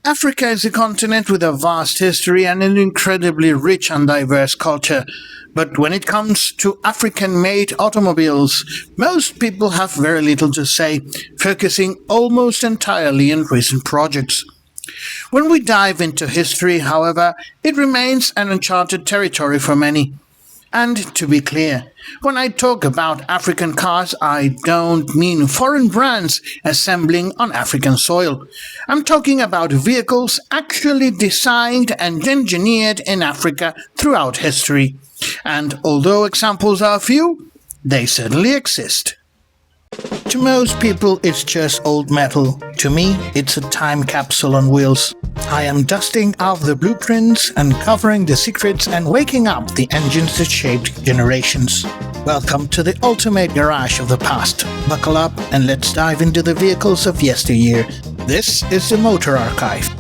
Africa is a continent with a vast history and an incredibly rich and diverse culture. But when it comes to African-made automobiles, most people have very little to say, focusing almost entirely on recent projects. When we dive into history, however, it remains an uncharted territory for many. And to be clear, when I talk about African cars, I don't mean foreign brands assembling on African soil. I'm talking about vehicles actually designed and engineered in Africa throughout history. And although examples are few, they certainly exist. To most people, it's just old metal. To me, it's a time capsule on wheels. I am dusting off the blueprints, uncovering the secrets, and waking up the engines that shaped generations. Welcome to the ultimate garage of the past. Buckle up and let's dive into the vehicles of yesteryear. This is the Motor Archive.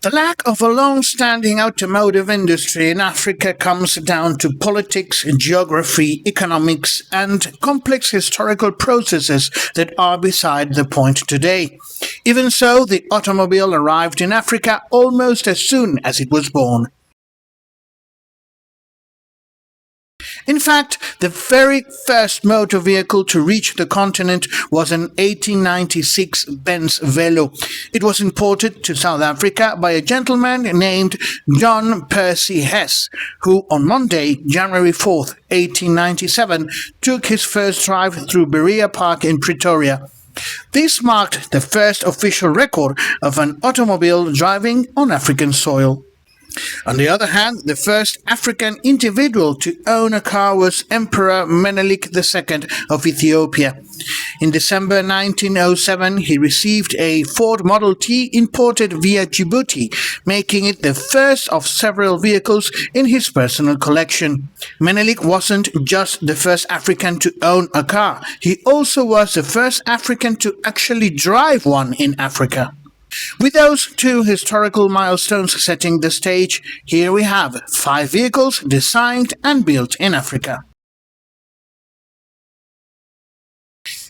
The lack of a long-standing automotive industry in Africa comes down to politics, geography, economics, and complex historical processes that are beside the point today. Even so, the automobile arrived in Africa almost as soon as it was born. In fact, the very first motor vehicle to reach the continent was an 1896 Benz Velo. It was imported to South Africa by a gentleman named John Percy Hess, who on Monday, January 4th, 1897, took his first drive through Berea Park in Pretoria. This marked the first official record of an automobile driving on African soil. On the other hand, the first African individual to own a car was Emperor Menelik II of Ethiopia. In December 1907, he received a Ford Model T imported via Djibouti, making it the first of several vehicles in his personal collection. Menelik wasn't just the first African to own a car, he also was the first African to actually drive one in Africa. With those two historical milestones setting the stage, here we have 5 vehicles designed and built in Africa.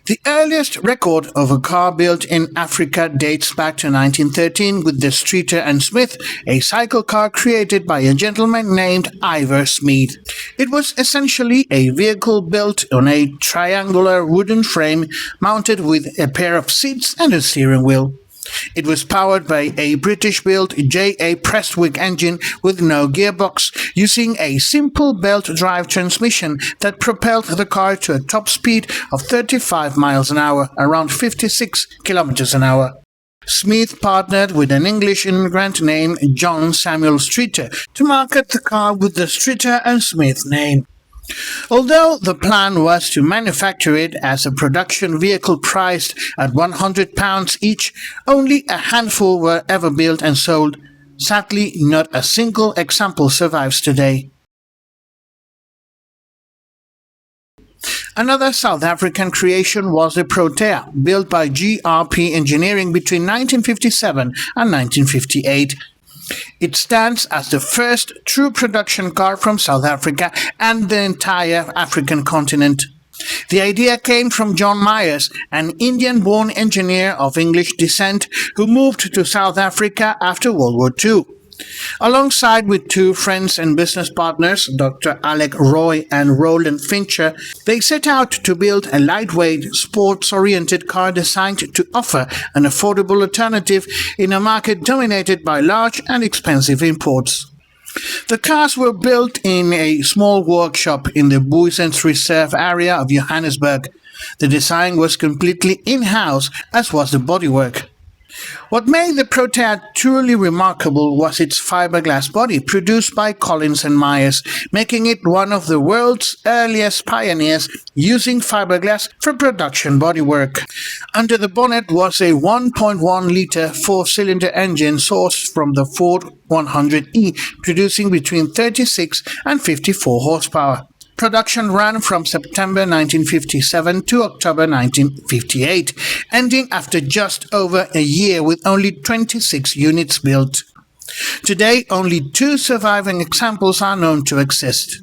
The earliest record of a car built in Africa dates back to 1913 with the Streeter and Smith, a cycle car created by a gentleman named Ivor Smith. It was essentially a vehicle built on a triangular wooden frame mounted with a pair of seats and a steering wheel. It was powered by a British-built J.A. Prestwick engine with no gearbox, using a simple belt-drive transmission that propelled the car to a top speed of 35 miles an hour, around 56 kilometers an hour. Smith partnered with an English immigrant named John Samuel Streeter to market the car with the Streeter and Smith name. Although the plan was to manufacture it as a production vehicle priced at £100 each, only a handful were ever built and sold. Sadly, not a single example survives today. Another South African creation was the Protea, built by GRP Engineering between 1957 and 1958. It stands as the first true production car from South Africa and the entire African continent. The idea came from John Myers, an Indian-born engineer of English descent who moved to South Africa after World War II. Alongside with 2 friends and business partners, Dr. Alec Roy and Roland Fincher, they set out to build a lightweight, sports-oriented car designed to offer an affordable alternative in a market dominated by large and expensive imports. The cars were built in a small workshop in the Booysens Reserve area of Johannesburg. The design was completely in-house, as was the bodywork. What made the Protea truly remarkable was its fiberglass body, produced by Collins and Myers, making it one of the world's earliest pioneers using fiberglass for production bodywork. Under the bonnet was a 1.1-litre 4-cylinder engine sourced from the Ford 100E, producing between 36 and 54 horsepower. Production ran from September 1957 to October 1958, ending after just over a year with only 26 units built. Today, only 2 surviving examples are known to exist.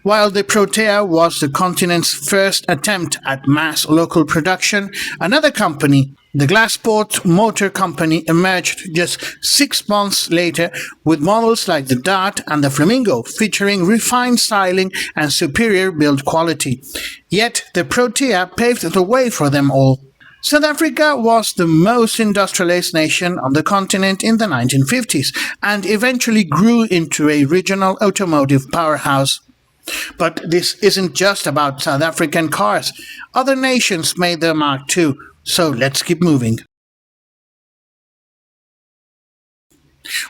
While the Protea was the continent's first attempt at mass local production, another company, The Glassport Motor Company emerged just 6 months later with models like the Dart and the Flamingo, featuring refined styling and superior build quality. Yet the Protea paved the way for them all. South Africa was the most industrialized nation on the continent in the 1950s and eventually grew into a regional automotive powerhouse. But this isn't just about South African cars. Other nations made their mark too, so let's keep moving.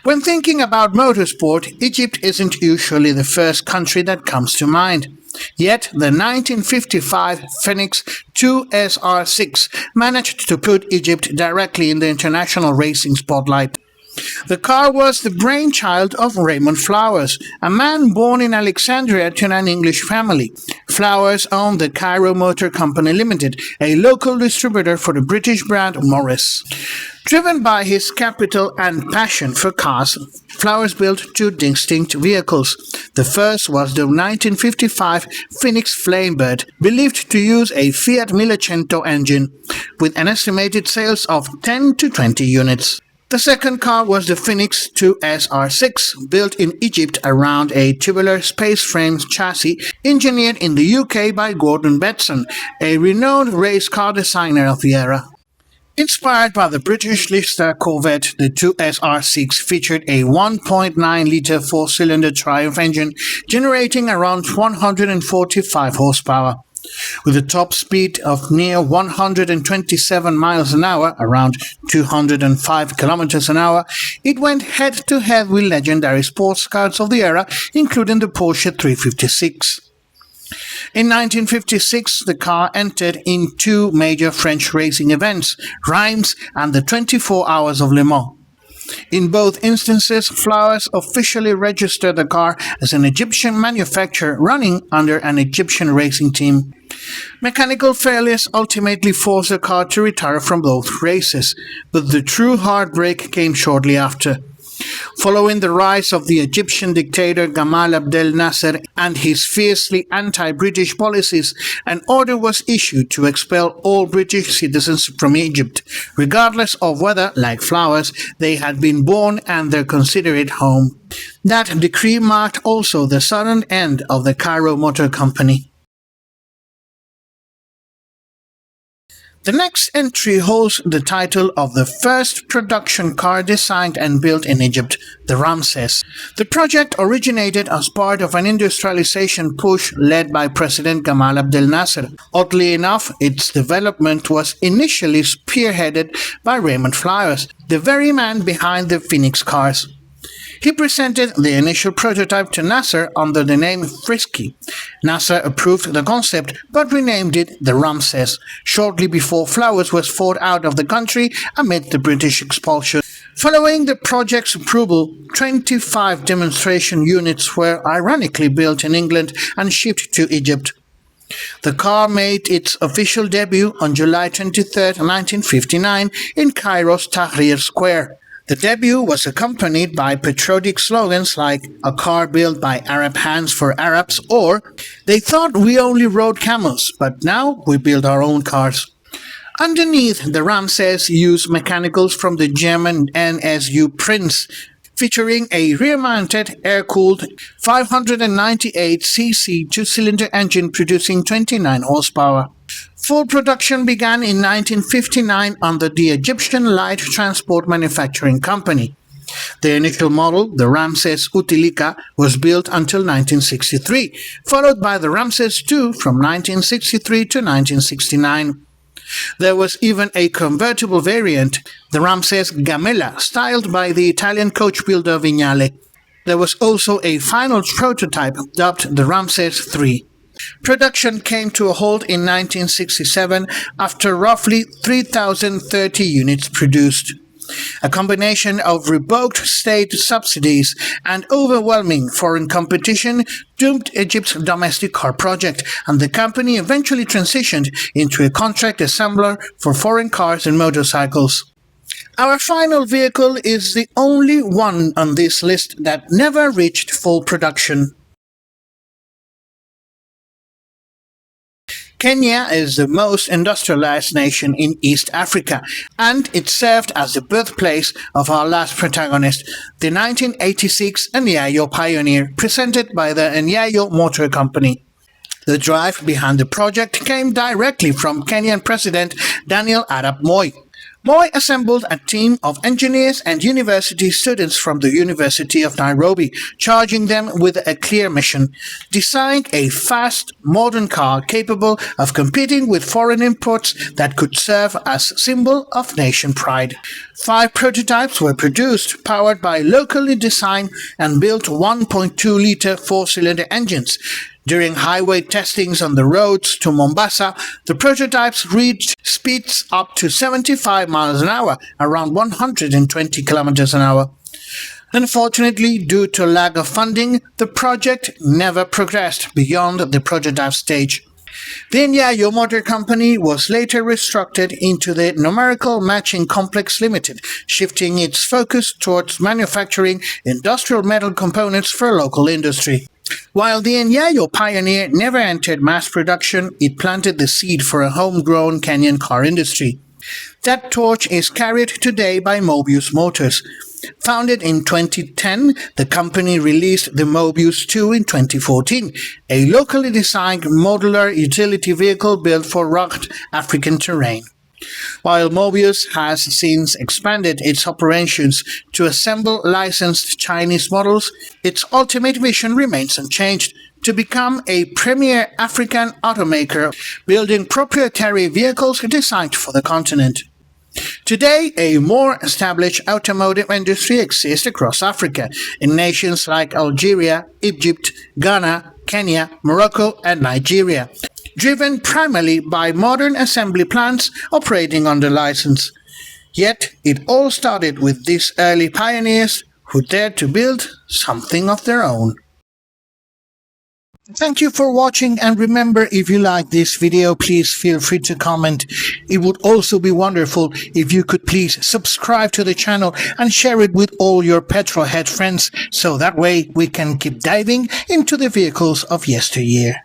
When thinking about motorsport, Egypt isn't usually the first country that comes to mind. Yet the 1955 Phoenix 2 SR6 managed to put Egypt directly in the international racing spotlight. The car was the brainchild of Raymond Flowers, a man born in Alexandria to an English family. Flowers owned the Cairo Motor Company Limited, a local distributor for the British brand Morris. Driven by his capital and passion for cars, Flowers built two distinct vehicles. The first was the 1955 Phoenix Flamebird, believed to use a Fiat Millecento engine, with an estimated sales of 10 to 20 units. The second car was the Phoenix 2 SR6, built in Egypt around a tubular space frame chassis engineered in the UK by Gordon Betson, a renowned race car designer of the era. Inspired by the British Lister Corvette, the 2SR6 featured a 1.9-litre four-cylinder Triumph engine generating around 145 horsepower. With a top speed of near 127 miles an hour, around 205 kilometers an hour, it went head-to-head with legendary sports cars of the era, including the Porsche 356. In 1956, the car entered in two major French racing events, Reims and the 24 Hours of Le Mans. In both instances, Flowers officially registered the car as an Egyptian manufacturer running under an Egyptian racing team. Mechanical failures ultimately forced the car to retire from both races, but the true heartbreak came shortly after. Following the rise of the Egyptian dictator Gamal Abdel Nasser and his fiercely anti-British policies, an order was issued to expel all British citizens from Egypt, regardless of whether, like Flowers, they had been born and their considered home. That decree marked also the sudden end of the Cairo Motor Company. The next entry holds the title of the first production car designed and built in Egypt, the Ramses. The project originated as part of an industrialization push led by President Gamal Abdel Nasser. Oddly enough, its development was initially spearheaded by Raymond Flowers, the very man behind the Phoenix cars. He presented the initial prototype to Nasser under the name Frisky. Nasser approved the concept but renamed it the Ramses, shortly before Flowers was fought out of the country amid the British expulsion. Following the project's approval, 25 demonstration units were ironically built in England and shipped to Egypt. The car made its official debut on July 23, 1959 in Cairo's Tahrir Square. The debut was accompanied by patriotic slogans like "A car built by Arab hands for Arabs" or "They thought we only rode camels, but now we build our own cars." Underneath, the Ramses used mechanicals from the German NSU Prince, featuring a rear-mounted, air-cooled 598cc two-cylinder engine producing 29 horsepower. Full production began in 1959 under the Egyptian Light Transport Manufacturing Company. The initial model, the Ramses Utilika, was built until 1963, followed by the Ramses II from 1963 to 1969. There was even a convertible variant, the Ramses Gamella, styled by the Italian coach builder Vignale. There was also a final prototype dubbed the Ramses III. Production came to a halt in 1967 after roughly 3,030 units produced. A combination of revoked state subsidies and overwhelming foreign competition doomed Egypt's domestic car project, and the company eventually transitioned into a contract assembler for foreign cars and motorcycles. Our final vehicle is the only one on this list that never reached full production. Kenya is the most industrialized nation in East Africa, and it served as the birthplace of our last protagonist, the 1986 Nyayo Pioneer, presented by the Nyayo Motor Company. The drive behind the project came directly from Kenyan President Daniel Arap Moi. Moi assembled a team of engineers and university students from the University of Nairobi, charging them with a clear mission: design a fast, modern car capable of competing with foreign imports that could serve as symbol of nation pride. 5 prototypes were produced, powered by locally designed and built 1.2-liter 4-cylinder engines. During highway testings on the roads to Mombasa, the prototypes reached speeds up to 75 miles an hour, around 120 kilometers an hour. Unfortunately, due to lack of funding, the project never progressed beyond the prototype stage. The Nyayo Motor Company was later restructured into the Numerical Matching Complex Limited, shifting its focus towards manufacturing industrial metal components for local industry. While the Nyayo Pioneer never entered mass production, it planted the seed for a homegrown Kenyan car industry. That torch is carried today by Mobius Motors. Founded in 2010, the company released the Mobius 2 in 2014, a locally designed modular utility vehicle built for rugged African terrain. While Mobius has since expanded its operations to assemble licensed Chinese models, its ultimate vision remains unchanged: to become a premier African automaker, building proprietary vehicles designed for the continent. Today, a more established automotive industry exists across Africa, in nations like Algeria, Egypt, Ghana, Kenya, Morocco, and Nigeria, driven primarily by modern assembly plants operating under license. Yet, it all started with these early pioneers who dared to build something of their own. Thank you for watching, and remember, if you like this video, please feel free to comment. It would also be wonderful if you could please subscribe to the channel and share it with all your petrolhead friends, so that way we can keep diving into the vehicles of yesteryear.